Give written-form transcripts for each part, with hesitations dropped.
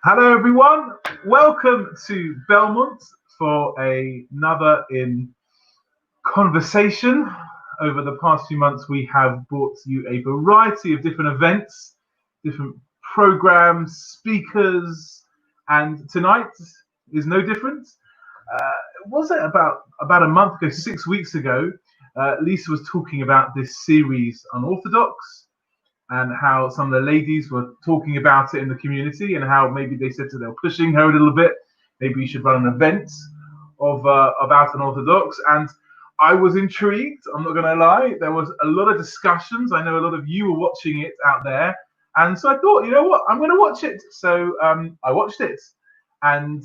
Hello, everyone. Welcome to Belmont for another in conversation. Over the past few months, we have brought you a variety of different events, different programs, speakers, and tonight is no different. Was it about a month ago, 6 weeks ago? Lisa was talking about this series, Unorthodox, and how some of the ladies were talking about it in the community, and how maybe they said they were pushing her a little bit. Maybe you should run an event of about Unorthodox. And I was intrigued. I'm not going to lie. There was a lot of discussions. I know a lot of you were watching it out there, and so I thought, you know what, I'm going to watch it. So I watched it, and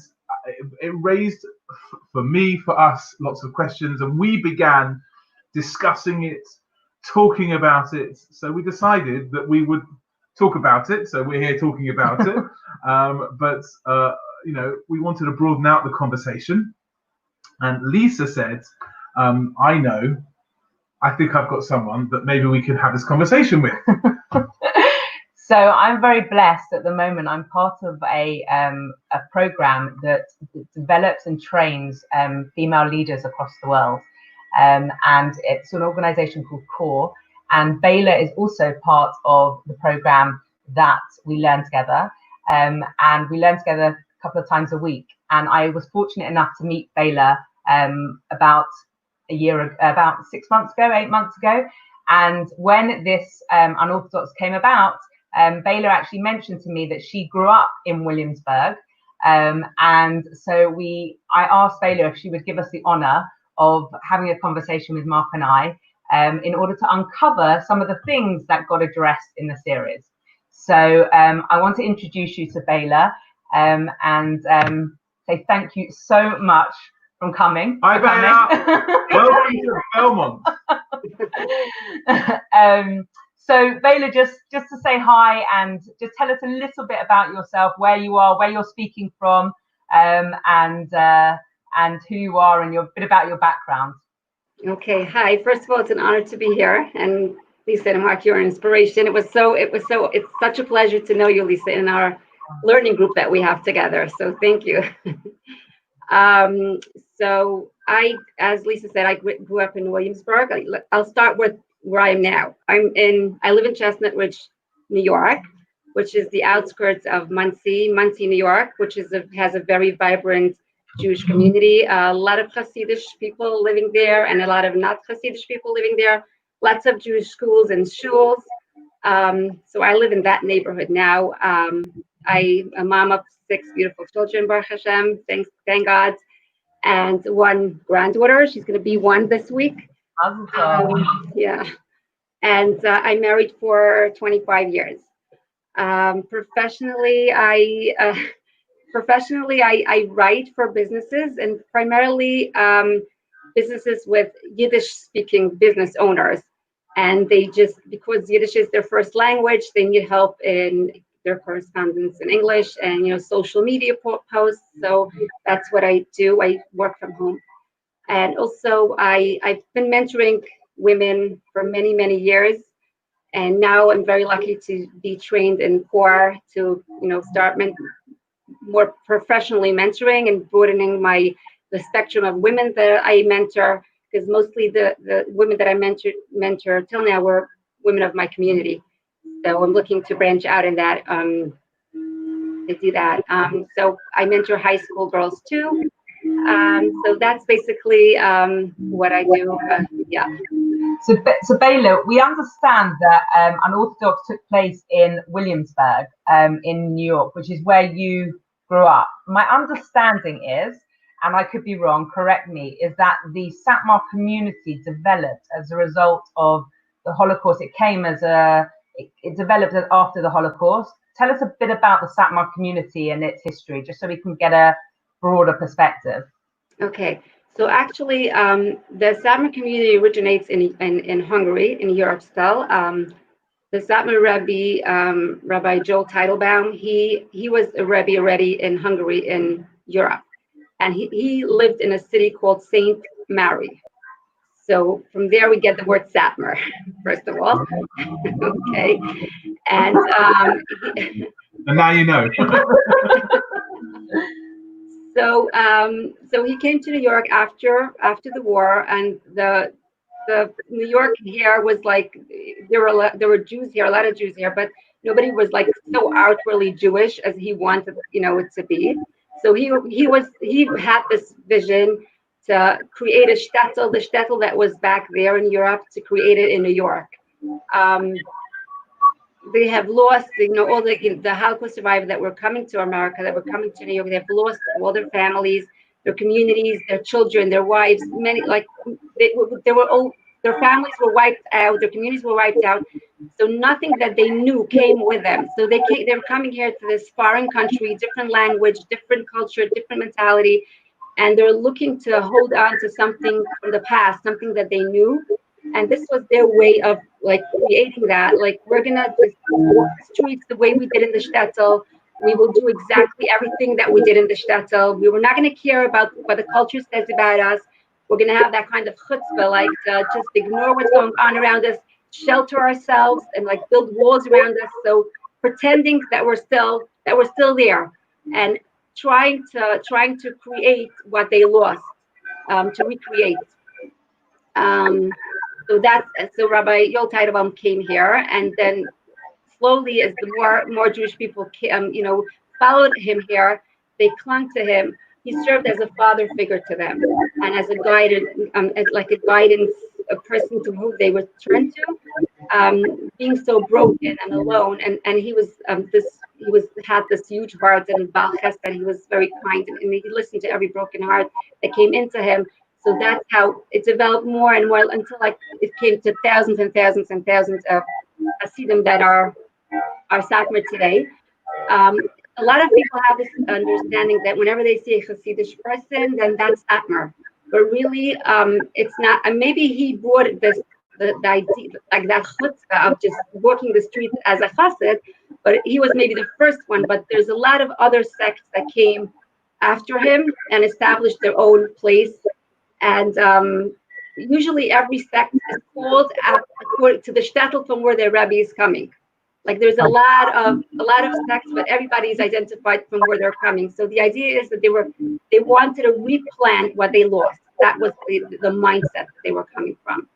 it raised for me, for us, lots of questions, and we began discussing it, talking about it. So we decided that we would talk about it. So we're here talking about it. But we wanted to broaden out the conversation. And Lisa said, I think I've got someone that maybe we could have this conversation with. So I'm very blessed at the moment. I'm part of a program that develops and trains female leaders across the world. And it's an organization called CORE, and Bela is also part of the program that we learn together, and we learn together a couple of times a week. And I was fortunate enough to meet Bela about 6 months ago, 8 months ago. And when this Unorthodox came about, Bela actually mentioned to me that she grew up in Williamsburg, and so I asked Bela if she would give us the honor of having a conversation with Mark and I in order to uncover some of the things that got addressed in the series. So I want to introduce you to Bela and say thank you so much for coming. Hi, Bela. Welcome to Belmont. So Bela, just to say hi and just tell us a little bit about yourself, where you are, where you're speaking from, and who you are, and a bit about your background. Okay, hi. First of all, it's an honor to be here, and Lisa and Mark, you're an inspiration. It's such a pleasure to know you, Lisa, in our learning group that we have together. So thank you. So as Lisa said, I grew up in Williamsburg. I'll start with where I am now. I live in Chestnut Ridge, New York, which is the outskirts of Muncie, New York, which has a very vibrant Jewish community, a lot of Hasidic people living there, and a lot of not Hasidic people living there. Lots of Jewish schools and shuls. So I live in that neighborhood now. I'm a mom of 6 beautiful children, Baruch Hashem, thank God, and 1 granddaughter. She's going to be 1 this week. Yeah, and I'm married for 25 years. Professionally, I write for businesses, and primarily businesses with Yiddish-speaking business owners. And because Yiddish is their first language, they need help in their correspondence in English and social media posts. So that's what I do. I work from home, and also I've been mentoring women for many, many years. And now I'm very lucky to be trained in CORE to start more professionally mentoring and broadening the spectrum of women that I mentor, because mostly the women that I mentor till now were women of my community. So I'm looking to branch out in that, to do that. So I mentor high school girls too. So that's basically what I do. Yeah. So Bela, we understand that Unorthodox took place in Williamsburg, in New York, which is where you grew up. My understanding is, and I could be wrong, correct me, is that the Satmar community developed as a result of the Holocaust. It developed after the Holocaust. Tell us a bit about the Satmar community and its history, just so we can get a broader perspective. Okay. So actually, the Satmar community originates in Hungary, in Europe still. The Satmar Rebbe, Rabbi Joel Teitelbaum, he was a Rebbe already in Hungary, in Europe. And he lived in a city called St. Mary. So from there we get the word Satmar, first of all. Okay, and And now you know. so he came to New York after the war, and the New York here was like there were Jews here, a lot of Jews here, but nobody was like so outwardly Jewish as he wanted, it to be. So he had this vision to create a shtetl, the shtetl that was back there in Europe, to create it in New York. They have lost, all the Holocaust survivors that were coming to America, that were coming to New York. They've lost all their families, their communities, their children, their wives. Many, like they were all, their families were wiped out, their communities were wiped out. So nothing that they knew came with them. So they were coming here to this foreign country, different language, different culture, different mentality, and they're looking to hold on to something from the past, something that they knew. And this was their way of like creating that. Like, we're gonna just walk the streets the way we did in the shtetl. We will do exactly everything that we did in the shtetl. We were not gonna care about what the culture says about us. We're gonna have that kind of chutzpah, like just ignore what's going on around us, shelter ourselves, and like build walls around us. So pretending that we're still there, and trying to create what they lost, to recreate. So Rabbi Yol Teitelbaum came here, and then slowly, as the more Jewish people followed him here, they clung to him. He served as a father figure to them, and as a guidance, a person to whom they would turn to, being so broken and alone. And he had this huge heart and Baal Chesed. He was very kind, and he listened to every broken heart that came into him. So that's how it developed more and more until like it came to thousands and thousands and thousands of Hasidim that are Satmar today. A lot of people have this understanding that whenever they see a Hasidic person, then that's Satmar. But really, it's not. And maybe he brought the idea, like that chutzpah of just walking the streets as a chassid, but he was maybe the first one. But there's a lot of other sects that came after him and established their own place. And usually every sect is called according to the shtetl from where their Rebbe is coming. Like, there's a lot of sects, but everybody's identified from where they're coming. So the idea is that they wanted to replant what they lost. That was the mindset that they were coming from.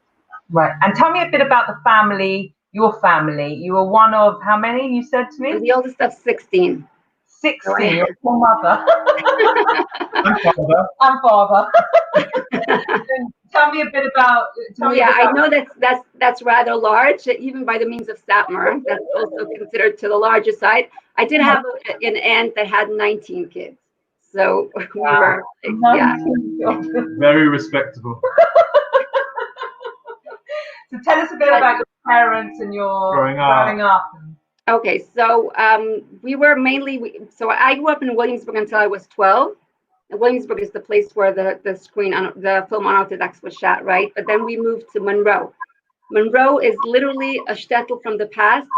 Right. And tell me a bit about the family, your family. You were one of how many, you said to me? I'm the oldest of 16. 16, your poor mother. I'm father. Tell me a bit about. I know that's rather large, even by the means of Satmar. That's also considered to the larger side. I did have an aunt that had 19 kids, so we were, yeah. Very respectable. So tell us a bit about your parents and your growing up. Okay, so we were mainly, so I grew up in Williamsburg until I was 12. And Williamsburg is the place where the film Unorthodox was shot, right? But then we moved to Monroe. Monroe is literally a shtetl from the past.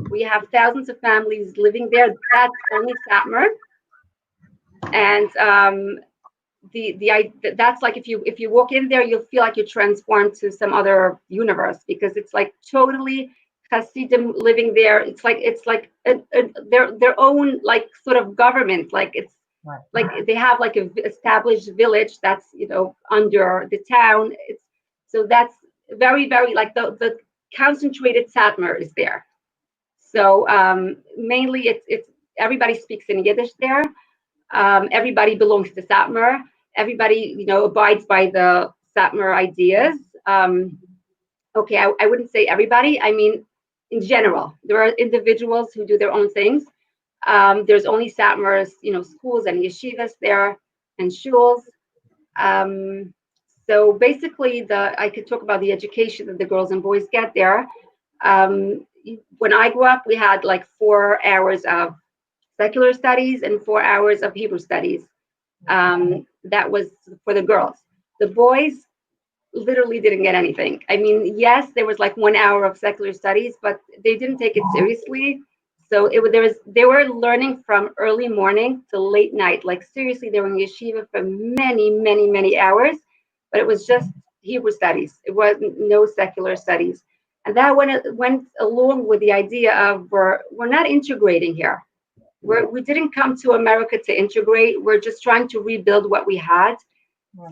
We have thousands of families living there. That's only Satmar. And that's like, if you walk in there, you'll feel like you're transformed to some other universe, because it's like totally Hasidim living there. It's like their own like sort of government. Like, it's like they have like an established village that's under the town. So that's very, very like the concentrated Satmar is there. So mainly it's everybody speaks in Yiddish there. Everybody belongs to Satmar. Everybody abides by the Satmar ideas. Okay, I wouldn't say everybody. I mean, in general, there are individuals who do their own things. There's only Satmars, schools and yeshivas there and shuls. So basically, I could talk about the education that the girls and boys get there. When I grew up, we had like 4 hours of secular studies and 4 hours of Hebrew studies. That was for the girls. The boys literally didn't get anything. I mean, yes, there was like 1 hour of secular studies, but they didn't take it seriously. So they were learning from early morning to late night. Like, seriously, they were in yeshiva for many, many, many hours. But it was just Hebrew studies. It wasn't no secular studies. And that went along with the idea of we're not integrating here. We didn't come to America to integrate. We're just trying to rebuild what we had.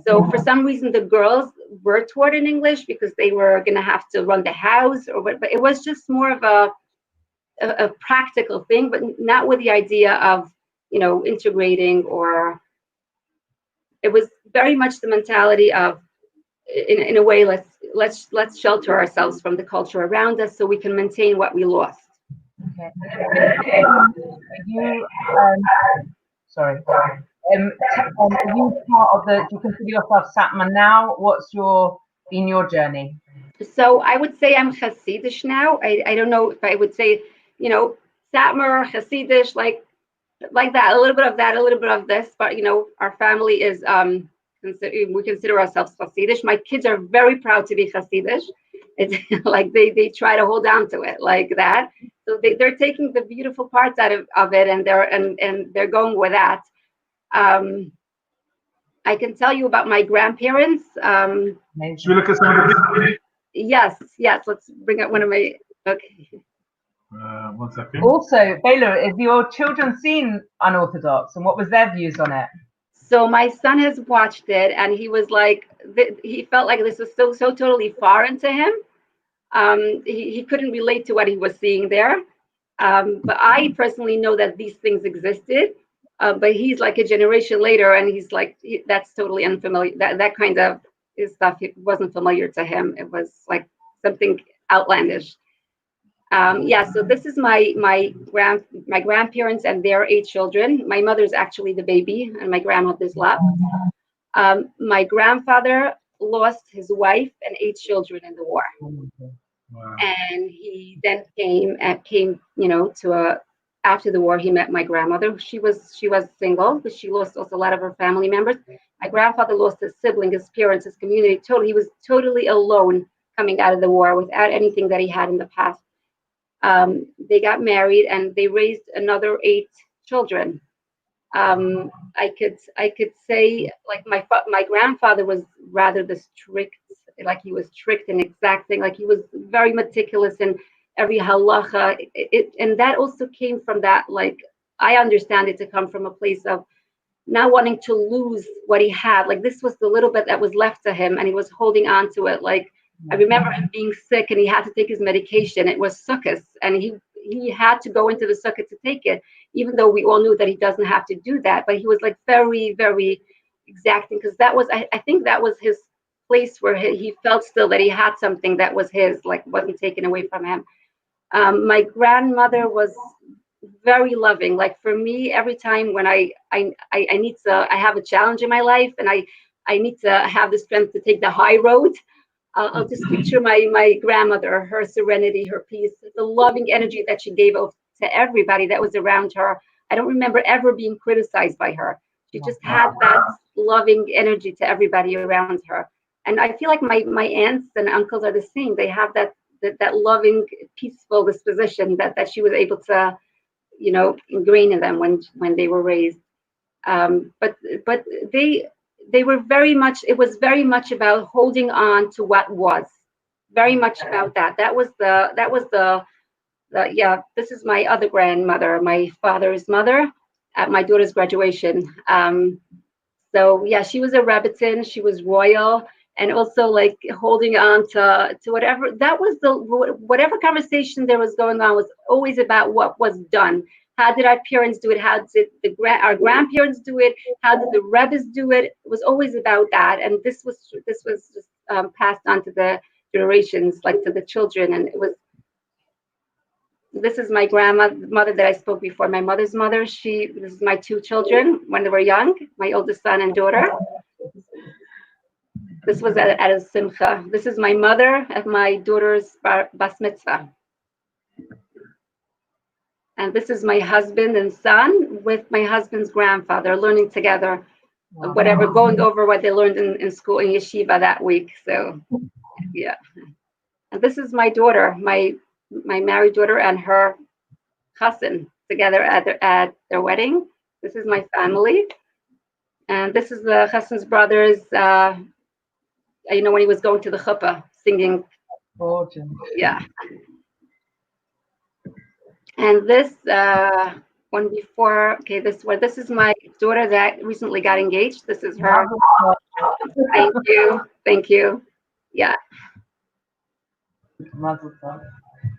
So for some reason, the girls were taught in English because they were going to have to run the house, but it was just more of a practical thing, but not with the idea of, integrating, or it was very much the mentality of, in a way, let's shelter ourselves from the culture around us so we can maintain what we lost. Okay. You, sorry. Are you part of do you consider yourself Satmar now? What's been your journey? So I would say I'm Hasidish now. I don't know if I would say, Satmar, Hasidish, like that, a little bit of that, a little bit of this, but our family is we consider ourselves Hasidish. My kids are very proud to be Hasidish. It's like they try to hold on to it like that. So they're taking the beautiful parts out of it, and they're going with that. I can tell you about my grandparents. Should we look at some of the? Yes. Let's bring up one of my. Okay. 1 second. Also, Bela, have your children seen Unorthodox, and what was their views on it? So my son has watched it, and he was like, he felt like this was so totally foreign to him. He couldn't relate to what he was seeing there. But I personally know that these things existed. But he's like a generation later, and he's like, that's totally unfamiliar. That kind of stuff, it wasn't familiar to him. It was like something outlandish. So this is my grandparents and their 8 children. My mother's actually the baby, and my grandmother's left. My grandfather lost his wife and 8 children in the war. Wow. And he then came to after the war, he met my grandmother. She was single, but she lost also a lot of her family members. My grandfather lost his sibling, his parents, his community. He was totally alone coming out of the war without anything that he had in the past. They got married and they raised another 8 children. I could say, like, my grandfather was rather the strict, like he was strict and exacting, like he was very meticulous in every halacha. And that also came from that, like, I understand it to come from a place of not wanting to lose what he had. Like, this was the little bit that was left to him, and he was holding on to it. Like, I remember him being sick and he had to take his medication. It was sukkahs, and he had to go into the sukkah to take it, even though we all knew that he doesn't have to do that. But he was like very, very exacting, because that was, I think that was his place where he felt still that he had something that was his, like wasn't taken away from him. My grandmother was very loving. Like, for me, every time when I need to, I have a challenge in my life, and I need to have the strength to take the high road, I'll just picture my grandmother, her serenity, her peace, the loving energy that she gave to everybody that was around her. I don't remember ever being criticized by her. She just had that loving energy to everybody around her. And I feel like my aunts and uncles are the same. They have that loving, peaceful disposition that she was able to, ingrain in them when they were raised. But they were very much, it was very much about holding on to what was, very much about that. That was the this is my other grandmother, my father's mother, at my daughter's graduation. So yeah, she was a Rebbetzin, she was royal, and also like holding on to whatever, that was whatever conversation there was going on was always about what was done. How did our parents do it? How did our grandparents do it? How did the Rebbes do it? It was always about that, and this was just passed on to the generations, like to the children. And it was. This is my grandmother that I spoke before. My mother's mother. This is my 2 children when they were young. My oldest son and daughter. This was at a simcha. This is my mother at my daughter's bas mitzvah. And this is my husband and son with my husband's grandfather, learning together, whatever, going over what they learned in school, in yeshiva that week. So, yeah. And this is my daughter, my married daughter, and her chassan together at their wedding. This is my family. And this is the chassan's brother's when he was going to the chuppah singing. Gorgeous. Yeah. And this one before, okay, this is my daughter that recently got engaged. This is her. Thank you. Yeah.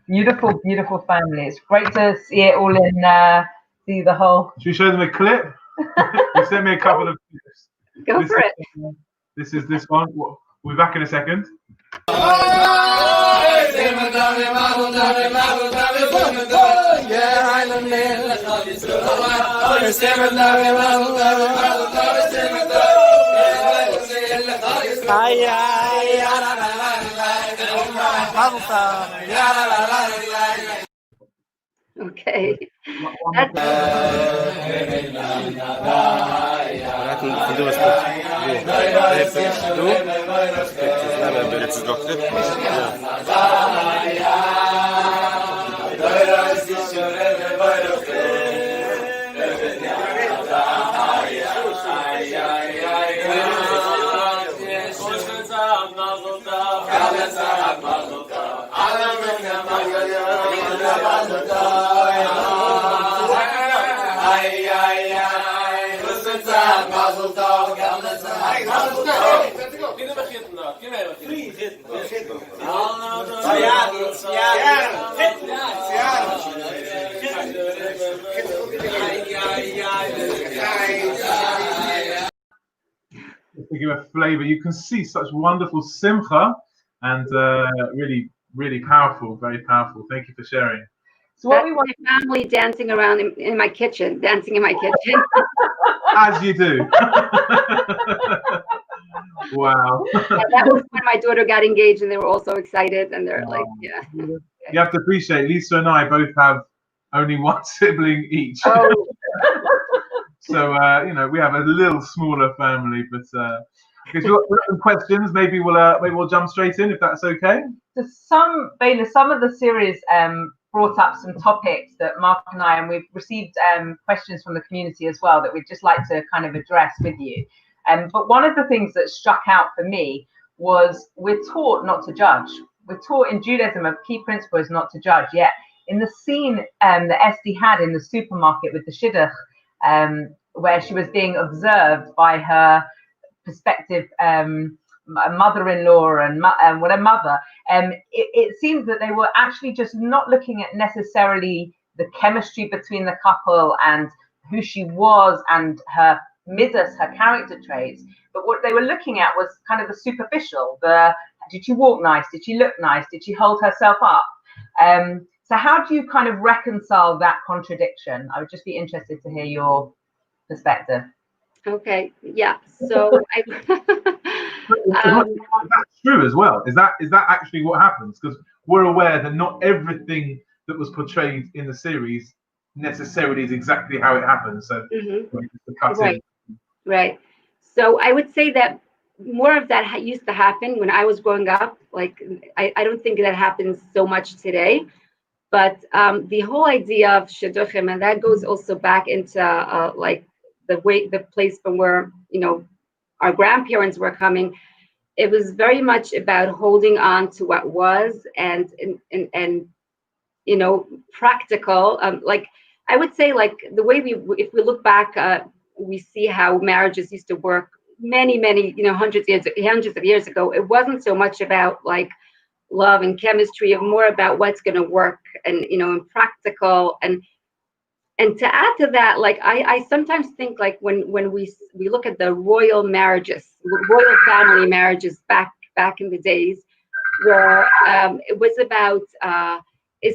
Beautiful, beautiful family. It's great to see it all in, see the whole. Should we show them a clip? You sent me a couple of clips. Go for it. This is this one. We'll be back in a second. Okay. To give a flavor, you can see such wonderful simcha and really, really powerful, very powerful. Thank you for sharing. So what we want, my family dancing around in my kitchen, As you do. Wow. That was when my daughter got engaged, and they were all so excited, and they're like, yeah. You have to appreciate, Lisa and I both have only one sibling each. Oh. So, we have a little smaller family, but if you've got some questions, maybe we'll jump straight in, if that's okay. So some of the series brought up some topics that Mark and I, and we've received questions from the community as well that we'd just like to kind of address with you. But one of the things that struck out for me was we're taught not to judge. We're taught in Judaism a key principle is not to judge. Yet in the scene that Esty had in the supermarket with the shidduch, where she was being observed by her prospective mother-in-law and what a mother, it seems that they were actually just not looking at necessarily the chemistry between the couple and who she was and her midas, her character traits, but what they were looking at was kind of the superficial. Did she walk nice? Did she look nice? Did she hold herself up? So how do you kind of reconcile that contradiction? I would just be interested to hear your perspective. Okay, yeah. So that's true as well. Is that actually what happens? Because we're aware that not everything that was portrayed in the series necessarily is exactly how it happens. So right. So I would say that more of that used to happen when I was growing up. Like I don't think that happens so much today. But the whole idea of shidduchim, and that goes also back into like the place from where our grandparents were coming. It was very much about holding on to what was and practical. Like I would say, like the way if we look back, we see how marriages used to work many hundreds of years ago. It wasn't so much about like love and chemistry, and more about what's going to work and and practical. And to add to that, like I sometimes think like when we look at the royal family marriages back in the days, where it was about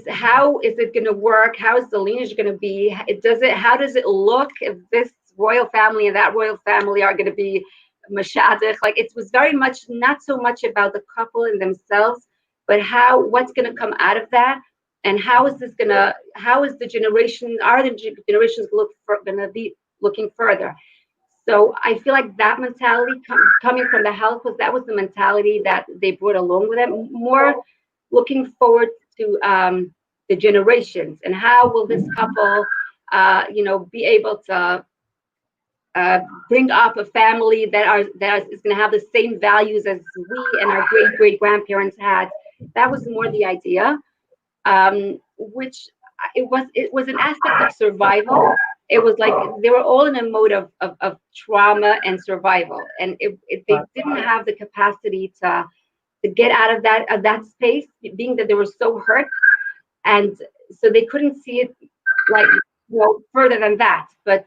how is it going to work? How is the lineage going to be? How does it look if this royal family and that royal family are going to be mashadich? Like it was very much not so much about the couple and themselves, but what's going to come out of that, and how is the generations going to be looking further? So I feel like that mentality coming from the house that was the mentality that they brought along with them, more looking forward to the generations and how will this couple be able to bring up a family that is going to have the same values as we and our great grandparents had. That was more the idea, which it was an aspect of survival. It was like they were all in a mode of trauma and survival, and they didn't have the capacity to get out of that space, being that they were so hurt, and so they couldn't see it like further than that. But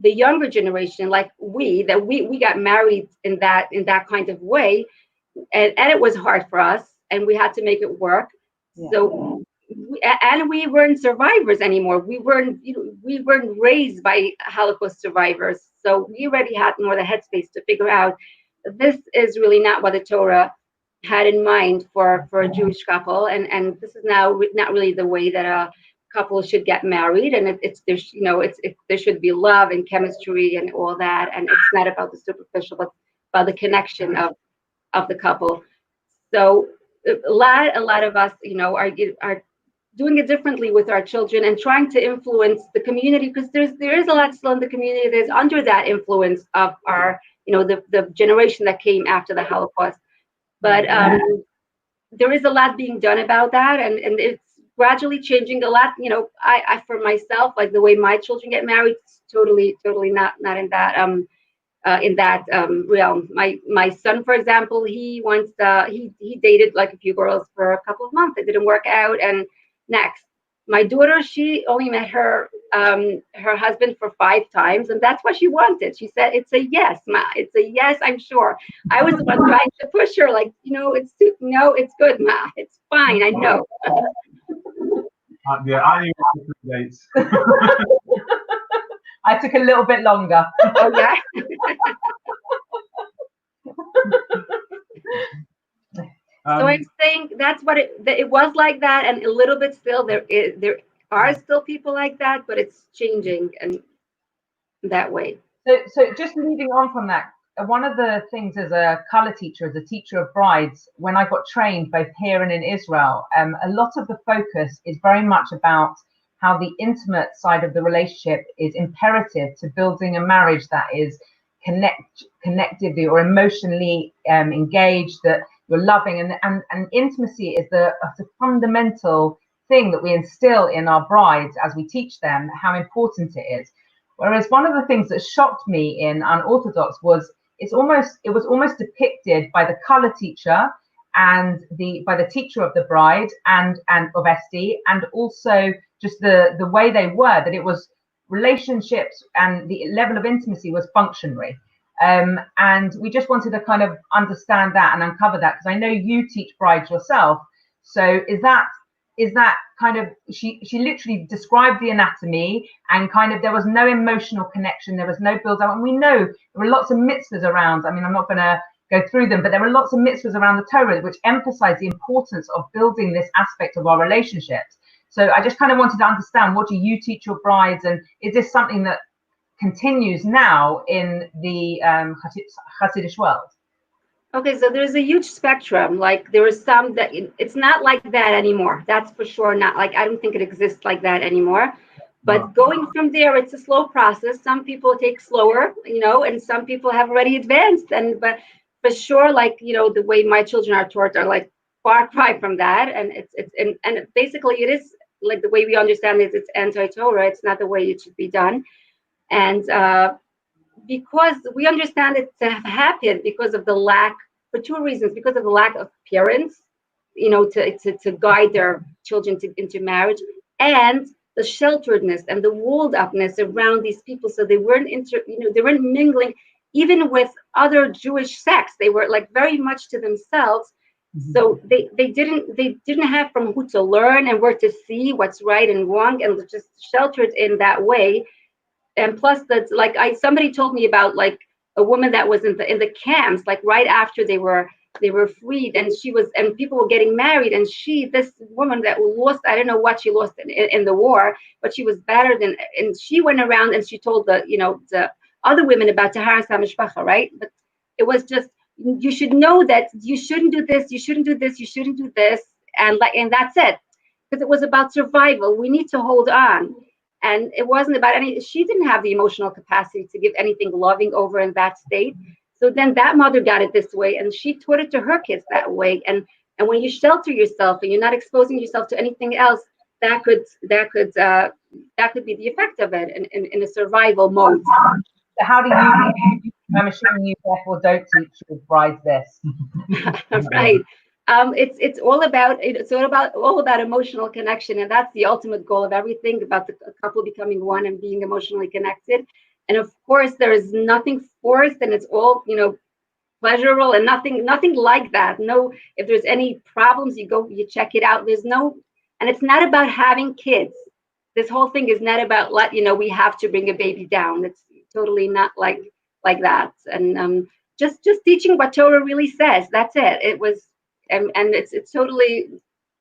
the younger generation, like we got married in that kind of way, and it was hard for us, and we had to make it work. Yeah. So we weren't survivors anymore. We weren't raised by Holocaust survivors, so we already had more the headspace to figure out this is really not what the Torah had in mind for a Jewish couple, and this is now not really the way that a couple should get married, and there should be love and chemistry and all that, and it's not about the superficial, but about the connection of the couple. So a lot of us, are doing it differently with our children and trying to influence the community, because there is a lot still in the community that's under that influence of our, the generation that came after the Holocaust. But there is a lot being done about that, and it's gradually changing a lot. I for myself, like the way my children get married, it's totally not in that realm. My son, for example, he dated like a few girls for a couple of months. It didn't work out, and next. My daughter, she only met her husband for 5 times, and that's what she wanted. She said, "It's a yes, Ma. It's a yes, I'm sure." I was the one trying to push her, like, it's good, Ma. It's fine. I know. Yeah, I need 3 dates. I took a little bit longer. Oh yeah. So I'm saying that's what it was like that, and a little bit still. There are still people like that, but it's changing and that way. So just moving on from that, one of the things as a color teacher, as a teacher of brides, when I got trained both here and in Israel, a lot of the focus is very much about how the intimate side of the relationship is imperative to building a marriage that is connectively or emotionally engaged, that you're loving, and intimacy is the fundamental thing that we instill in our brides as we teach them how important it is. Whereas one of the things that shocked me in Unorthodox was it was almost depicted by the color teacher and by the teacher of the bride and of SD, and also just the way they were, that it was relationships and the level of intimacy was functionary. And we just wanted to kind of understand that and uncover that, because I know you teach brides yourself. So is that kind of, she literally described the anatomy, and kind of there was no emotional connection, there was no build up, and we know there were lots of mitzvahs around. I mean, I'm not going to go through them, but there were lots of mitzvahs around the Torah which emphasize the importance of building this aspect of our relationships. So I just kind of wanted to understand, what do you teach your brides, and is this something that continues now in the Hasidic world? Okay, so there's a huge spectrum. Like there is some that it's not like that anymore. That's for sure not. Like I don't think it exists like that anymore. But going from there, it's a slow process. Some people take slower, and some people have already advanced. But for sure, like the way my children are taught are like far cry from that. And and basically it is like the way we understand it. It's anti-Torah. It's not the way it should be done. And because we understand it to have happened because of the lack, for 2 reasons, because of the lack of parents, to guide their children into marriage, and the shelteredness and the walled upness around these people. So they weren't they weren't mingling even with other Jewish sects. They were like very much to themselves. Mm-hmm. So they didn't have from who to learn and where to see what's right and wrong, and just sheltered in that way. And plus that's like somebody told me about like a woman that was in the camps, like right after they were freed, and people were getting married, and this woman that lost, I don't know what she lost in the war, but she was battered, and she went around and she told the other women about Taharas HaMishpacha, right? But it was just, you should know that you shouldn't do this, you shouldn't do this, you shouldn't do this, and that's it, because it was about survival. We need to hold on. And it wasn't about she didn't have the emotional capacity to give anything loving over in that state. So then that mother got it this way, and she taught it to her kids that way. And when you shelter yourself and you're not exposing yourself to anything else, that could be the effect of it in a survival mode. So how do you, I'm assuming you therefore don't teach your brides this. Right. It's all about emotional connection, and that's the ultimate goal of everything, about the couple becoming one and being emotionally connected. And of course, there is nothing forced, and it's all, pleasurable, and nothing like that. No, if there's any problems, you check it out. And it's not about having kids. This whole thing is not about we have to bring a baby down. It's totally not like that. And just teaching what Torah really says. That's it. It was, and it's totally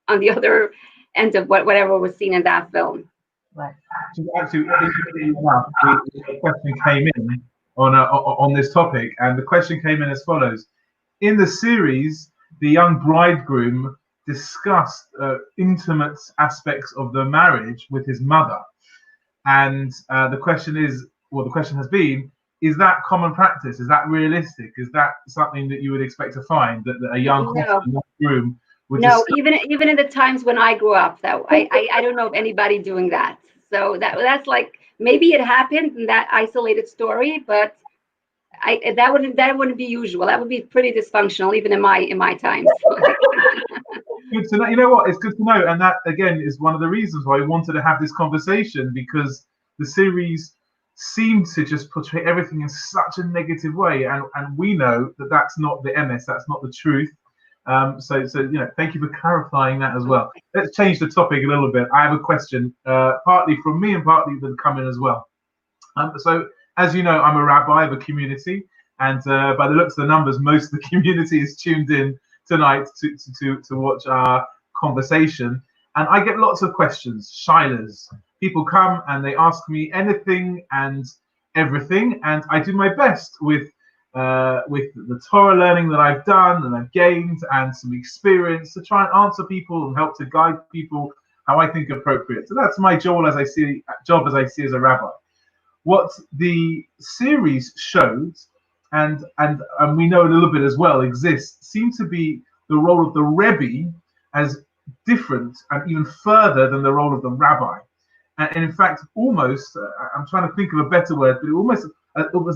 on the other end of whatever was seen in that film. Right. So actually, the question came in on this topic, and the question came in as follows: in the series, the young bridegroom discussed intimate aspects of the marriage with his mother, and the question has been: is that common practice? Is that realistic? Is that something that you would expect to find, that a young groom would? No, even in the times when I grew up, though, I don't know of anybody doing that. So that's like, maybe it happened in that isolated story, but that wouldn't be usual. That would be pretty dysfunctional, even in my times. Good to know. You know what? It's good to know, and that again is one of the reasons why I wanted to have this conversation, because the series seemed to just portray everything in such a negative way, and we know that that's not the MS, that's not the truth. So thank you for clarifying that as well. Let's change the topic a little bit. I have a question, partly from me and partly that come in as well. So as you know, I'm a rabbi of a community, and by the looks of the numbers, most of the community is tuned in tonight to watch our conversation. And I get lots of questions, shilas. People come and they ask me anything and everything, and I do my best with the Torah learning that I've done and I've gained, and some experience, to try and answer people and help to guide people how I think appropriate. So that's my job as I see as a rabbi. What the series showed, and we know a little bit as well, exists, seemed to be the role of the Rebbe as different and even further than the role of the rabbi. And in fact, almost, I'm trying to think of a better word, but almost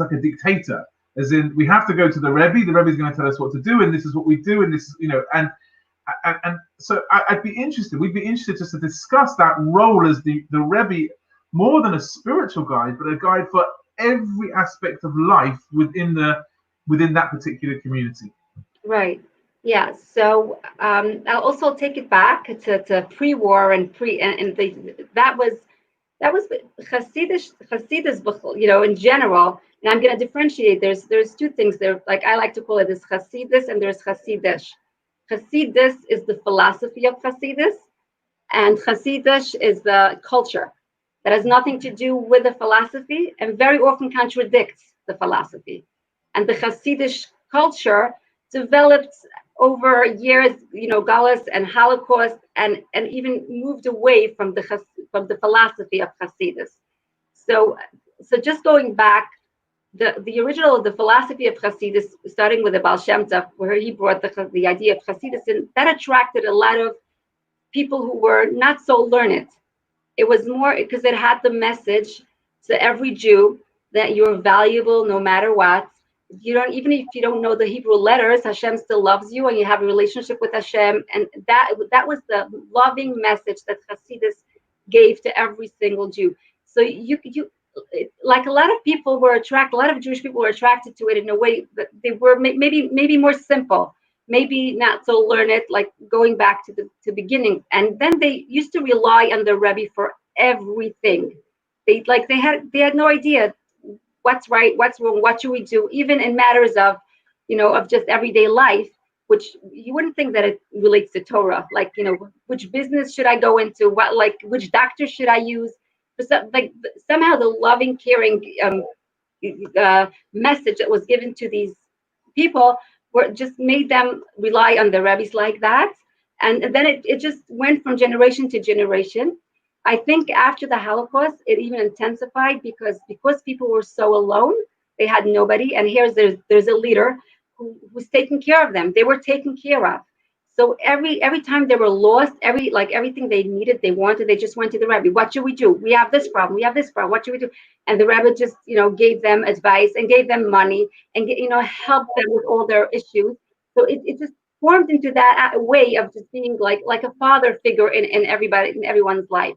like a dictator. As in, we have to go to the Rebbe is going to tell us what to do, and this is what we do, and this is, and so we'd be interested just to discuss that role as the Rebbe, more than a spiritual guide, but a guide for every aspect of life within that particular community. Right. Yeah. So I'll also take it back to pre-war and that was Hasidus, in general. And I'm going to differentiate. There's two things there. Like, I like to call it, this Hasidus and there's Hasidish. Hasidus is the philosophy of Hasidus, and Hasidish is the culture that has nothing to do with the philosophy and very often contradicts the philosophy. And the Hasidish culture developed over years, Galus and Holocaust, and even moved away from the philosophy of Hasidus. So just going back, the original, the philosophy of Hasidus, starting with the Baal Shem Tov, where he brought the idea of Hasidus, and that attracted a lot of people who were not so learned. It was more because it had the message to every Jew that you're valuable no matter what. Even if you don't know the Hebrew letters, Hashem still loves you, and you have a relationship with Hashem. And that was the loving message that Hasidus gave to every single Jew. So you like, a lot of Jewish people were attracted to it in a way that they were maybe more simple, maybe not so learned, like going back to the beginning. And then they used to rely on the Rebbe for everything. They had no idea what's right, what's wrong, what should we do, even in matters of just everyday life, which you wouldn't think that it relates to Torah. Like, which business should I go into? Which doctor should I use? Somehow the loving, caring message that was given to these people just made them rely on the rabbis like that. And then it just went from generation to generation. I think after the Holocaust, it even intensified because people were so alone, they had nobody. And there's a leader who's taking care of them. They were taken care of. So every time they were lost, everything they needed, they wanted, they just went to the Rebbe. What should we do? We have this problem. We have this problem. What should we do? And the Rebbe just gave them advice and gave them money and helped them with all their issues. So it just formed into that way of just being like a father figure in everyone's life.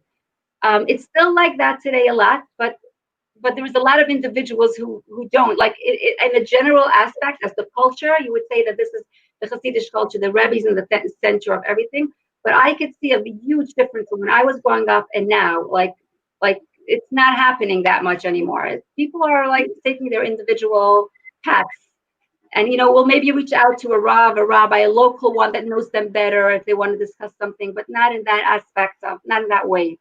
It's still like that today a lot, but there's a lot of individuals who don't like it, in a general aspect as the culture. You would say that this is the Hasidic culture, the Rebbe's in the center of everything. But I could see a huge difference from when I was growing up and now. Like it's not happening that much anymore. People are like taking their individual paths, and will maybe reach out to a rabbi, a local one that knows them better if they want to discuss something, but not in that aspect not in that way.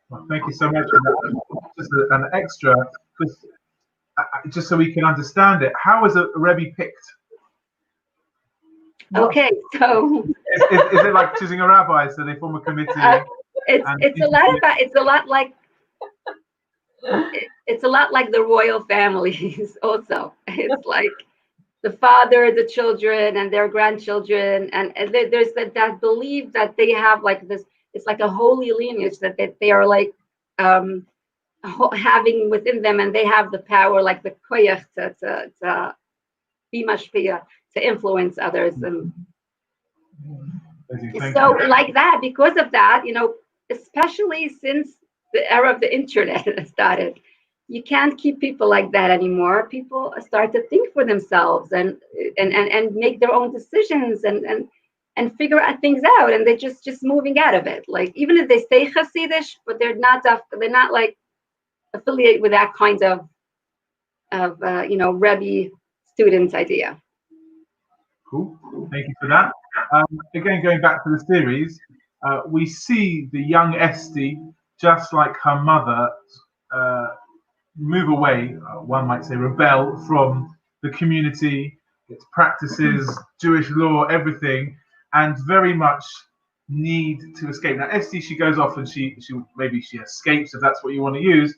Well, thank you so much for that. Just an extra, just so we can understand it. How is a Rebbe picked? Okay, so is it like choosing a rabbi? So they form a committee. It's a lot like the royal families. Also, it's like the father, the children, and their grandchildren, and there's that belief that they have like this. It's like a holy lineage that they are like having within them, and they have the power, like the koyach to be mashpia, to influence others. And so like that, because of that, especially since the era of the internet started, you can't keep people like that anymore. People start to think for themselves and make their own decisions and figure things out, and they're just moving out of it. Like even if they stay Hasidish, but they're not like affiliated with that kind of Rebbe student idea. Cool. Thank you for that. Again, going back to the series, we see the young Esti, just like her mother, move away, one might say rebel from the community, its practices, Jewish law, everything, and very much need to escape. Now, Esti, she goes off and she escapes, if that's what you want to use.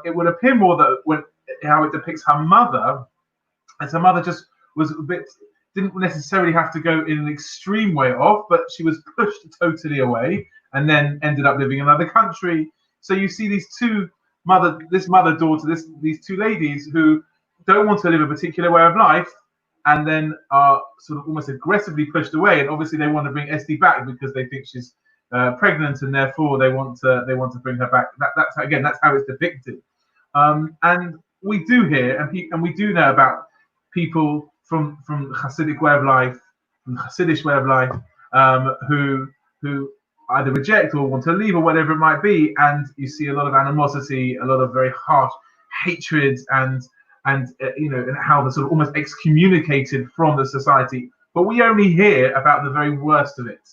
It would appear more that how it depicts her mother, as her mother just was a bit, didn't necessarily have to go in an extreme way off, but she was pushed totally away and then ended up living in another country. So you see these two these two ladies who don't want to live a particular way of life, and then are sort of almost aggressively pushed away. And obviously they want to bring Esti back because they think she's pregnant, and therefore they want to bring her back. That's how it's depicted. And we do hear and we do know about people from the Hasidic way of life, from the Hasidic way of life, who either reject or want to leave or whatever it might be, and you see a lot of animosity, a lot of very harsh hatred, and how they're sort of almost excommunicated from the society. But we only hear about the very worst of it,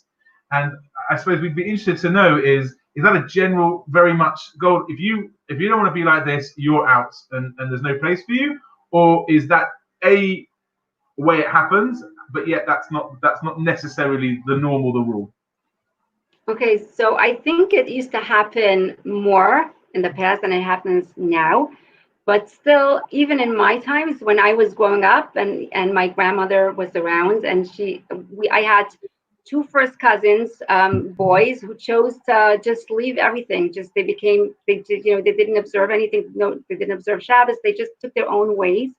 and I suppose we'd be interested to know is that a general, very much goal? If you don't want to be like this, you're out, and there's no place for you, or is that a way it happens, but yet that's not necessarily the normal, the rule? Okay, so I think it used to happen more in the past than it happens now. But still, even in my times when I was growing up and my grandmother was around, and I had two first cousins, boys, who chose to just leave everything. They didn't observe anything. No, they didn't observe Shabbos. They just took their own ways.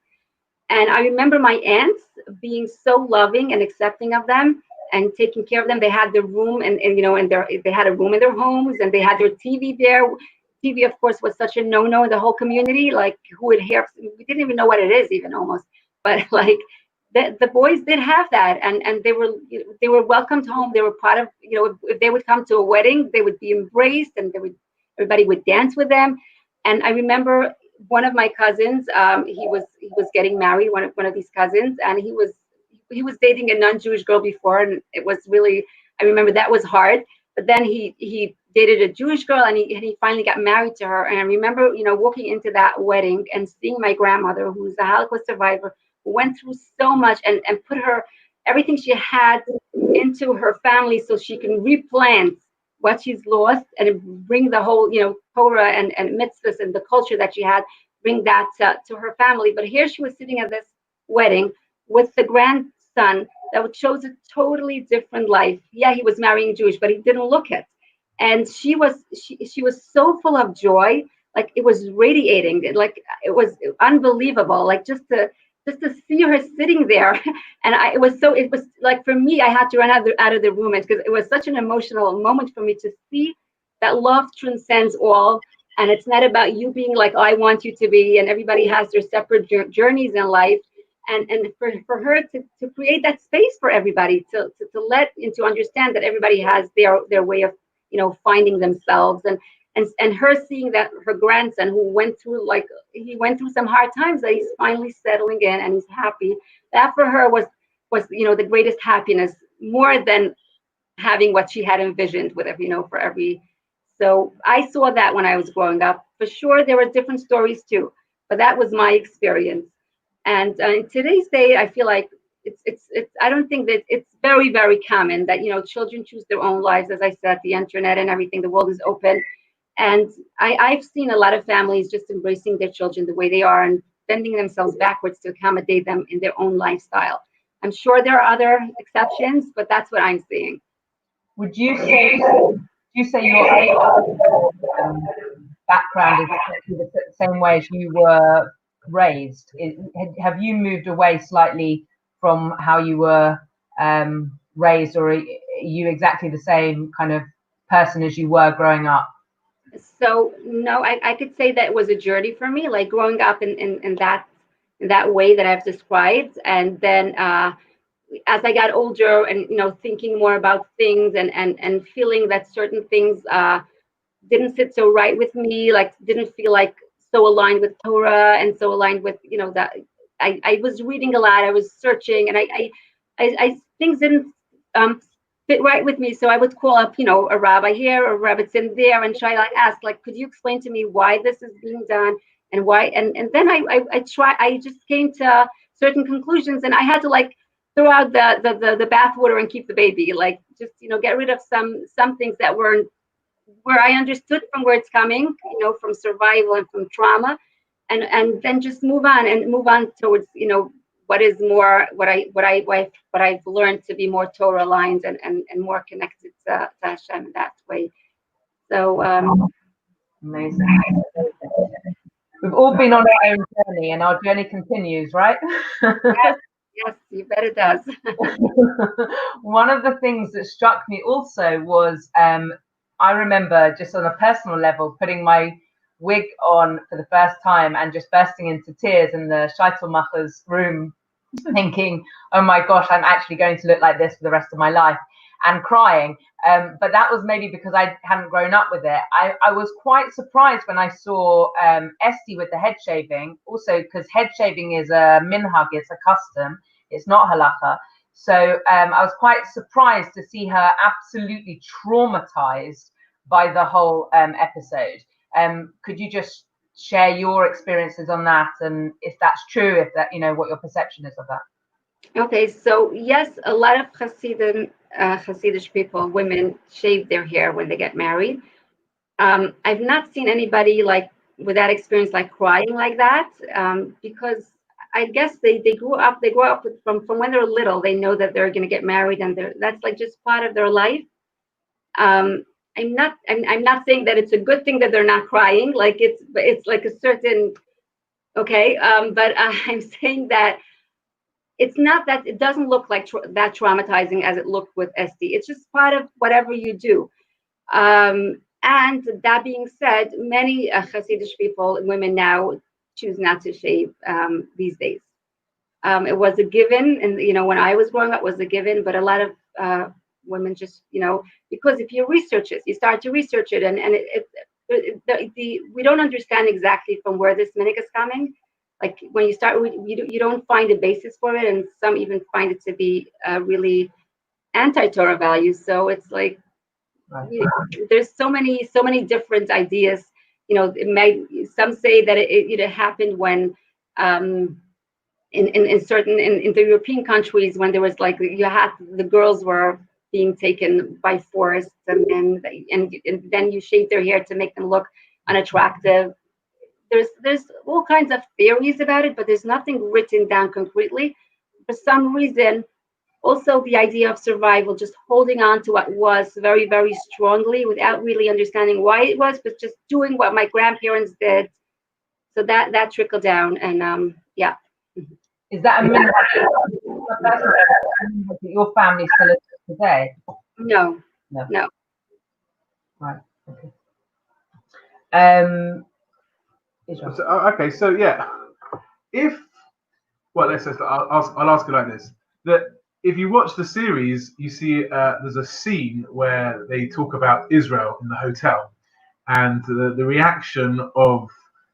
And I remember my aunts being so loving and accepting of them and taking care of them. They had the room they had a room in their homes, and they had their TV there. TV, of course, was such a no-no in the whole community. Like, who would hear? We didn't even know what it is, even almost. But like, the boys did have that, and they were welcomed home. They were part of, if they would come to a wedding, they would be embraced, and everybody would dance with them. And I remember one of my cousins, he was getting married, one of these cousins, and he was dating a non-Jewish girl before, and it was really, I remember that was hard. But then he dated a Jewish girl, and he finally got married to her. And I remember, walking into that wedding and seeing my grandmother, who's a Holocaust survivor, who went through so much and put everything she had into her family so she can replant what she's lost and bring the whole, Torah and mitzvahs and the culture that she had, bring that to her family. But here she was sitting at this wedding with the grandson that chose a totally different life. Yeah, he was marrying Jewish, but he didn't look it. And she was so full of joy, like it was radiating, like it was unbelievable, like just to see her sitting there. And it was like, for me, I had to run out of the room because it was such an emotional moment for me to see that love transcends all. And it's not about you being like, oh, I want you to be, and everybody has their separate journeys in life. And for her to create that space for everybody to understand that everybody has their way of, finding themselves. And her seeing that her grandson, who went through some hard times, that he's finally settling in and he's happy. That for her was the greatest happiness, more than having what she had envisioned with it, for every. So I saw that when I was growing up. For sure, there were different stories too, but that was my experience. And in today's day, I feel like it's I don't think that it's very, very common that children choose their own lives. As I said, the internet and everything, the world is open. And I've seen a lot of families just embracing their children the way they are and bending themselves backwards to accommodate them in their own lifestyle. I'm sure there are other exceptions, but that's what I'm seeing. Would you say your background is exactly the same way as you were raised? Have you moved away slightly from how you were raised, or are you exactly the same kind of person as you were growing up? So no, I could say that it was a journey for me, like growing up in that way that I've described. And then as I got older and thinking more about things and feeling that certain things didn't sit so right with me, like didn't feel like so aligned with Torah and so aligned with that I was reading a lot, I was searching, and I things didn't fit right with me. So I would call up a rabbi here or a rabbi in there and try to ask, like, could you explain to me why this is being done and why? And then I just came to certain conclusions, and I had to like throw out the bathwater and keep the baby, like just get rid of some things that weren't where I understood from where it's coming, from survival and from trauma, and then just move on towards what is more what I've learned to be more Torah aligned and more connected to Hashem in that way. So amazing. We've all been on our own journey, and our journey continues, right? Yes, you bet it does. One of the things that struck me also was I remember just on a personal level putting my wig on for the first time and just bursting into tears in the Scheitelmacher's room, thinking, oh my gosh, I'm actually going to look like this for the rest of my life, and crying. But that was maybe because I hadn't grown up with it. I was quite surprised when I saw Esti with the head shaving, also because head shaving is a minhag, it's a custom, it's not halacha. So I was quite surprised to see her absolutely traumatized by the whole episode. Could you just share your experiences on that, and if that's true, if that what your perception is of that? Okay, so yes, a lot of Hasidic people, women, shave their hair when they get married. I've not seen anybody like with that experience, like crying like that, because I guess they grow up with, from when they're little, they know that they're going to get married, and that's like just part of their life. I'm not saying that it's a good thing that they're not crying, like it's like a certain, okay, but I'm saying that it's not that it doesn't look like that traumatizing as it looked with Esti. It's just part of whatever you do. And that being said, many Hasidic people and women now choose not to shave these days. It was a given, and when I was growing up, it was a given. But a lot of women just, because if you research it, you start to research it, and we don't understand exactly from where this minhag is coming. Like when you start, you don't find a basis for it, and some even find it to be really anti-Torah values. So it's like there's so many different ideas. Some say that it happened when in certain in the European countries when there was like the girls were being taken by force, and then you shave their hair to make them look unattractive. There's all kinds of theories about it, but there's nothing written down concretely. For some reason, also the idea of survival, just holding on to what was very, very strongly without really understanding why it was, but just doing what my grandparents did. So that trickled down, and yeah. Is that a myth that your family still exists today? No. Right. Okay. So, okay, so yeah, let's say I'll ask you like this: that if you watch the series, you see there's a scene where they talk about Israel in the hotel, and the reaction of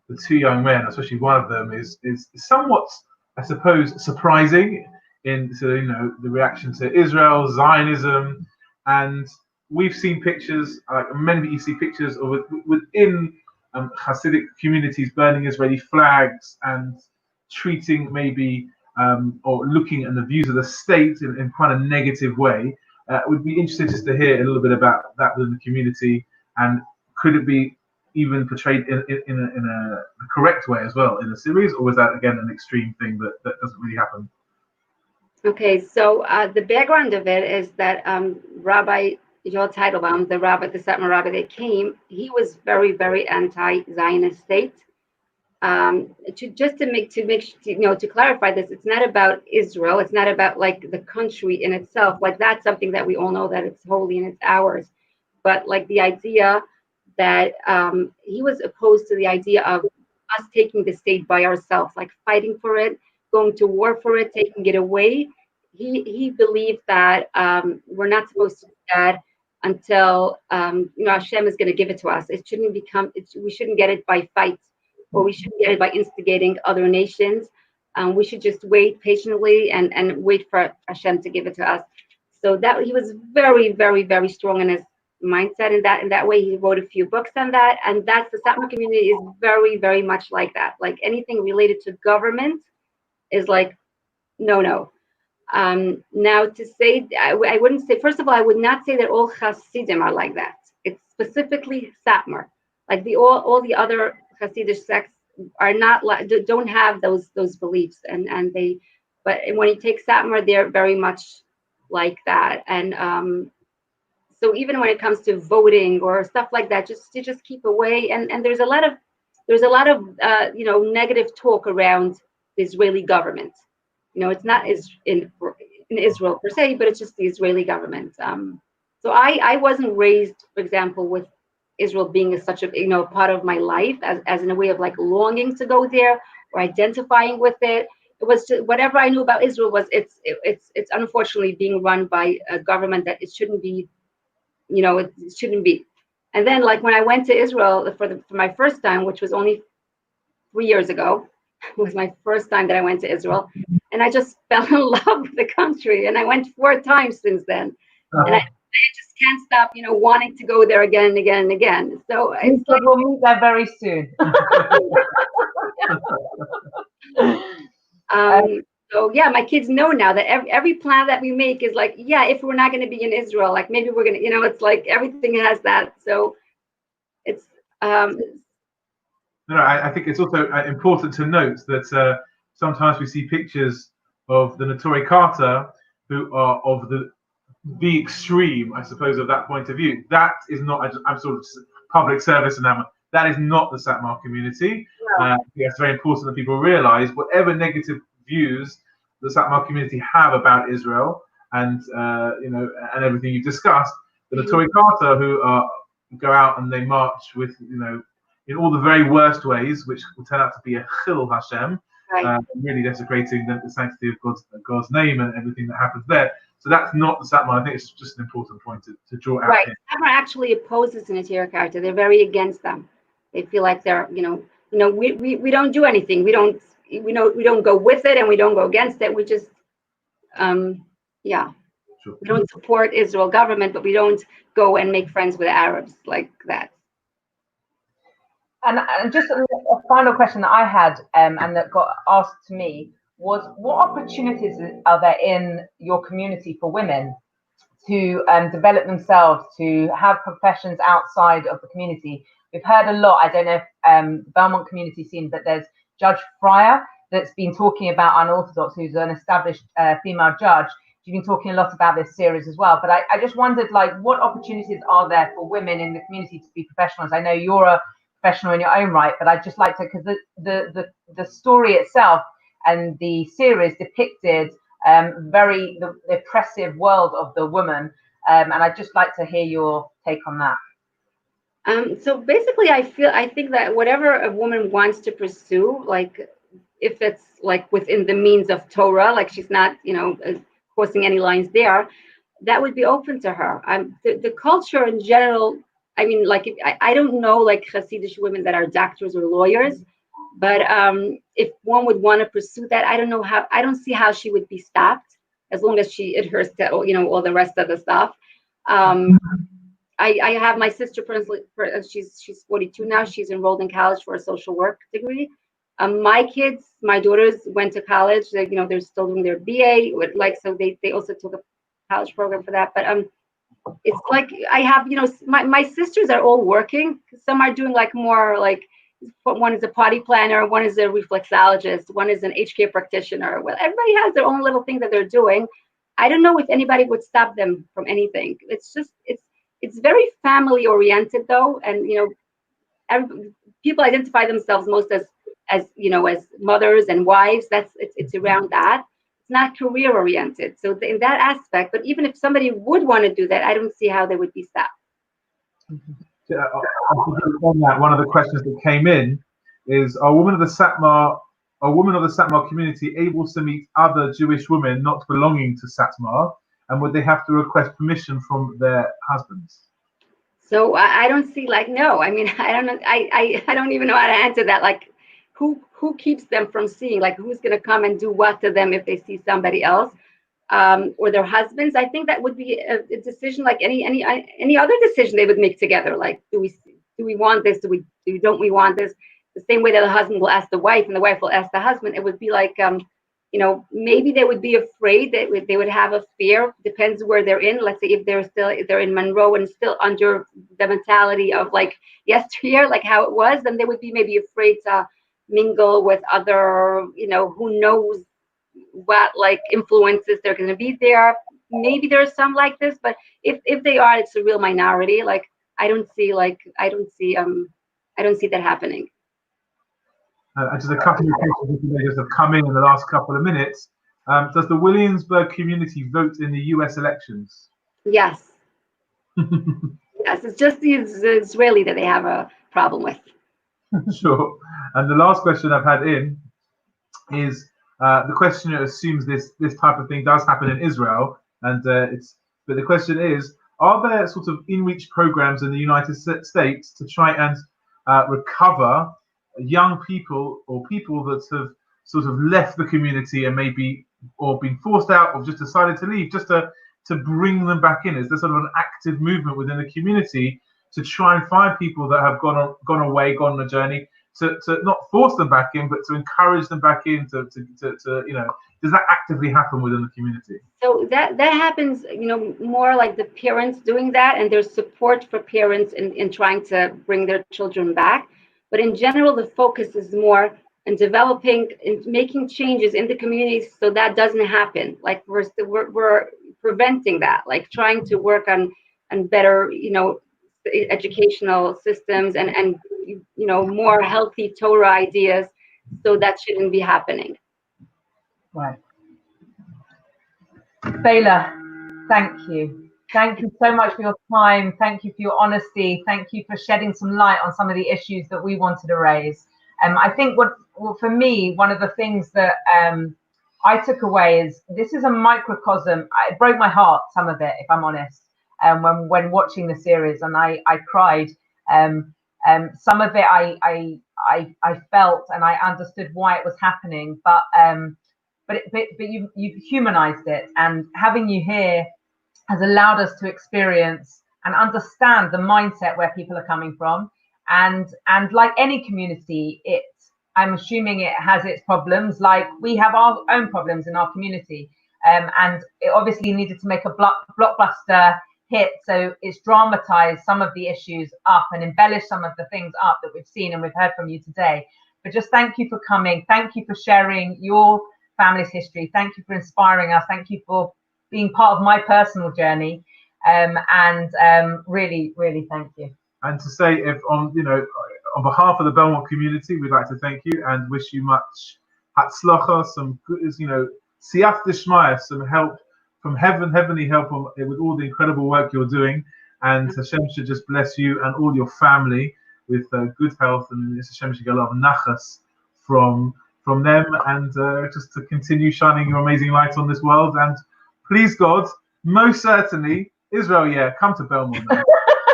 the two young men, especially one of them, is somewhat, I suppose, surprising in the reaction to Israel, Zionism, and we've seen pictures, like many you see pictures of within Hasidic communities burning Israeli flags and treating maybe or looking at the views of the state in quite a negative way. Would be interested just to hear a little bit about that within the community, and could it be even portrayed in a correct way as well in the series, or was that again an extreme thing that doesn't really happen? Okay, so the background of it is that Rabbi Joel Teitelbaum, the Satmar rabbi that came, he was very, very anti-Zionist state. To clarify this, it's not about Israel. It's not about like the country in itself. Like that's something that we all know that it's holy and it's ours. But like the idea that he was opposed to the idea of us taking the state by ourselves, like fighting for it, going to war for it, taking it away. He believed that we're not supposed to do that until Hashem is going to give it to us. It shouldn't we shouldn't get it by fight, or we shouldn't get it by instigating other nations. We should just wait patiently and wait for Hashem to give it to us. So that he was very, very, very strong in his mindset in that way. He wrote a few books on that, and that's the Satmar community is very, very much like that. Like anything related to government is like no. Now to say, I wouldn't say, first of all, I would not say that all Hasidim are like that. It's specifically Satmar. Like all the other Hasidic sects are not like, don't have those beliefs, and they, but when you take Satmar, they're very much like that. And so even when it comes to voting or stuff like that, just keep away. And there's a lot of negative talk around the Israeli government. It's not in Israel per se, but it's just the Israeli government. So I wasn't raised, for example, with Israel being such a part of my life as in a way of like longing to go there or identifying with it. It was just, whatever I knew about Israel was it's unfortunately being run by a government that it shouldn't be. It shouldn't be. And then like when I went to Israel for my first time, which was only 3 years ago, was my first time that I went to Israel, and I just fell in love with the country, and I went 4 times since then. And I just can't stop, wanting to go there again and again and again. So it's like, we'll meet there very soon. So yeah, my kids know now that every plan that we make is like, yeah, if we're not going to be in Israel, like maybe we're going to, it's like everything has that. So it's. I think it's also important to note that sometimes we see pictures of the Neturei Karta who are of the extreme, I suppose, of that point of view. That is not, I'm sort of public service announcement. That is not the Satmar community. No. It's very important that people realize whatever negative views the Satmar community have about Israel and and everything you've discussed, the Neturei Karta who go out and they march with in all the very worst ways, which will turn out to be a Chil Hashem, right. Really desecrating the sanctity of God's name and everything that happens there. So that's not the Satmar. I think it's just an important point to draw out. Right. Here. Satmar actually opposes the Neturei Karta. They're very against them. They feel like they're, we don't do anything. We don't go with it and we don't go against it. We just, Sure. We don't support Israel government, but we don't go and make friends with Arabs like that. And just a final question that I had and that got asked to me was, what opportunities are there in your community for women? to develop themselves, to have professions outside of the community. We've heard a lot. I don't know if the Belmont community scene, but there's Judge Fryer that's been talking about Unorthodox, who's an established female judge. She's been talking a lot about this series as well. But I just wondered, like, what opportunities are there for women in the community to be professionals? I know you're a professional in your own right, but I'd just like to, because the story itself and the series depicted the oppressive world of the woman, and I'd just like to hear your take on that. So basically, I think that whatever a woman wants to pursue, like if it's like within the means of Torah, like she's not, crossing any lines there, that would be open to her. The culture in general, I mean, like I don't know like Hasidic women that are doctors or lawyers, but if one would want to pursue that, I don't see how she would be stopped as long as she adheres to all the rest of the stuff. I have my sister personally. She's 42 now. She's enrolled in college for a social work degree. My daughters went to college. They're still doing their BA. So they also took a college program for that. But it's like I have my sisters are all working. Some are doing like more like one is a potty planner, one is a reflexologist, one is an HK practitioner. Well, everybody has their own little thing that they're doing. I don't know if anybody would stop them from anything. It's very family oriented though, and people identify themselves most as mothers and wives. It's around that. It's not career oriented. So in that aspect, but even if somebody would want to do that, I don't see how they would be stopped. On that, one of the questions that came in is: Are women of the Satmar community able to meet other Jewish women not belonging to Satmar? And would they have to request permission from their husbands? So I don't see no. I mean, I don't know. I don't even know how to answer that. Like, who keeps them from seeing? Like, who's going to come and do what to them if they see somebody else, or their husbands? I think that would be a decision like any other decision they would make together. Like, do we want this? Don't we want this? The same way that the husband will ask the wife and the wife will ask the husband. It would be like maybe they would be afraid that they would have a fear. Depends where they're in. Let's say if they're in Monroe and still under the mentality of like yesteryear, like how it was, then they would be maybe afraid to mingle with other, who knows what like influences they're going to be there. Maybe there's some like this, but if they are, it's a real minority. Like I don't see that happening. Just a couple of questions that just have come in the last couple of minutes. Does the Williamsburg community vote in the U.S. elections? Yes. Yes, it's just the Israeli that they have a problem with. Sure. And the last question I've had in is the questioner assumes this type of thing does happen in Israel, and but the question is: are there sort of in-reach programs in the United States to try and recover young people or people that have sort of left the community and maybe or been forced out or just decided to leave, just to bring them back in? Is there sort of an active movement within the community to try and find people that have gone away, gone on a journey, to not force them back in, but to encourage them back in? To does that actively happen within the community? So that happens, more like the parents doing that, and there's support for parents in trying to bring their children back. But in general, the focus is more in developing and making changes in the community so that doesn't happen. Like we're preventing that, like trying to work on better, educational systems and more healthy Torah ideas, so that shouldn't be happening. Right. Bela, thank you. Thank you so much for your time. Thank you for your honesty. Thank you for shedding some light on some of the issues that we wanted to raise. I think for me, one of the things that I took away is this is a microcosm. It broke my heart, some of it, if I'm honest, when watching the series, and I cried. Some of it I felt and I understood why it was happening, but you've humanized it, and having you here has allowed us to experience and understand the mindset where people are coming from. And like any community, I'm assuming it has its problems, like we have our own problems in our community. and it obviously needed to make a blockbuster hit, so it's dramatized some of the issues up and embellished some of the things up that we've seen and we've heard from you today. But just thank you for coming. Thank you for sharing your family's history. Thank you for inspiring us. Thank you for being part of my personal journey. Really, really thank you. And to say, if on behalf of the Belmont community, we'd like to thank you and wish you much hatzlacha, some good, siyat d'shmaya, some help from heaven, heavenly help with all the incredible work you're doing. And Hashem should just bless you and all your family with good health, and Hashem should get a lot of nachas from them, and just to continue shining your amazing light on this world. And please God, most certainly, Israel, come to Belmont.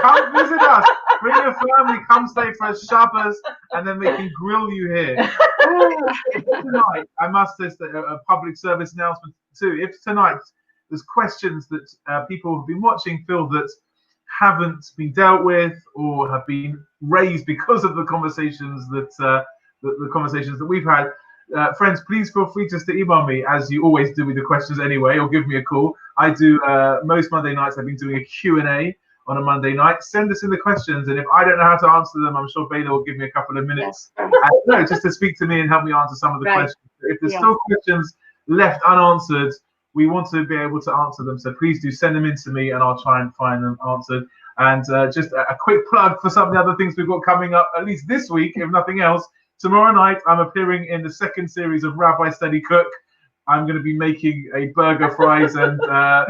Come visit us. Bring your family. Come stay for a Shabbos, and then we can grill you here. Tonight, I must say a public service announcement too. If tonight there's questions that people who've been watching feel that haven't been dealt with or have been raised because of the conversations that we've had, friends, please feel free just to email me, as you always do with the questions anyway, or give me a call. I do most Monday nights. I've been doing a Q&A on a Monday night. Send us in the questions, and if I don't know how to answer them, I'm sure Bela will give me a couple of minutes. Yes. Just to speak to me and help me answer some of the questions. If there's still questions left unanswered, we want to be able to answer them. So please do send them in to me, and I'll try and find them answered. And just a quick plug for some of the other things we've got coming up, at least this week, if nothing else. Tomorrow night, I'm appearing in the second series of Rabbi Steady Cook. I'm going to be making a burger, fries, and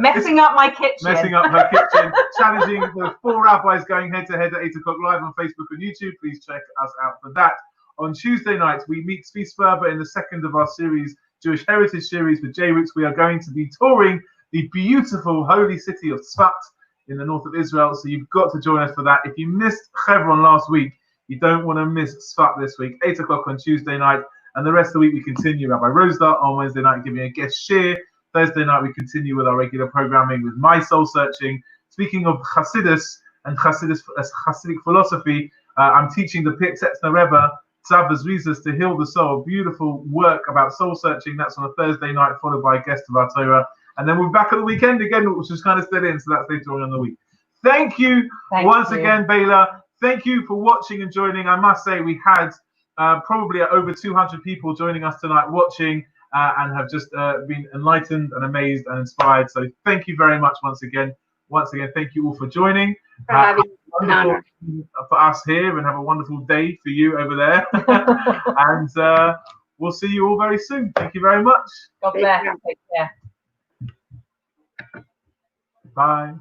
messing up my kitchen. Messing up her kitchen. Challenging the 4 rabbis going head-to-head at 8 o'clock live on Facebook and YouTube. Please check us out for that. On Tuesday night, we meet Tzvi Sperber in the second of our series, Jewish Heritage series with J-Roots. We are going to be touring the beautiful holy city of Tzfat in the north of Israel. So you've got to join us for that. If you missed Hebron last week, you don't want to miss Tzfat this week. 8 o'clock on Tuesday night. And the rest of the week, we continue Rabbi Rosda on Wednesday night, giving a guest shir. Thursday night, we continue with our regular programming with My Soul Searching. Speaking of Chassidus and Chassidic philosophy, I'm teaching the Setzner Rebbe, Tzavas Rizas, to heal the soul. Beautiful work about soul searching. That's on a Thursday night, followed by a guest of our Torah. And then we're back at the weekend again, which is kind of still in, so that's later on in the week. Thank you once again, Bela. Thank you for watching and joining. I must say, we had probably over 200 people joining us tonight watching and have just been enlightened and amazed and inspired. So thank you very much once again. Thank you all for joining. Wonderful for us here, and have a wonderful day for you over there. And we'll see you all very soon. Thank you very much. God bless. Take care. Bye.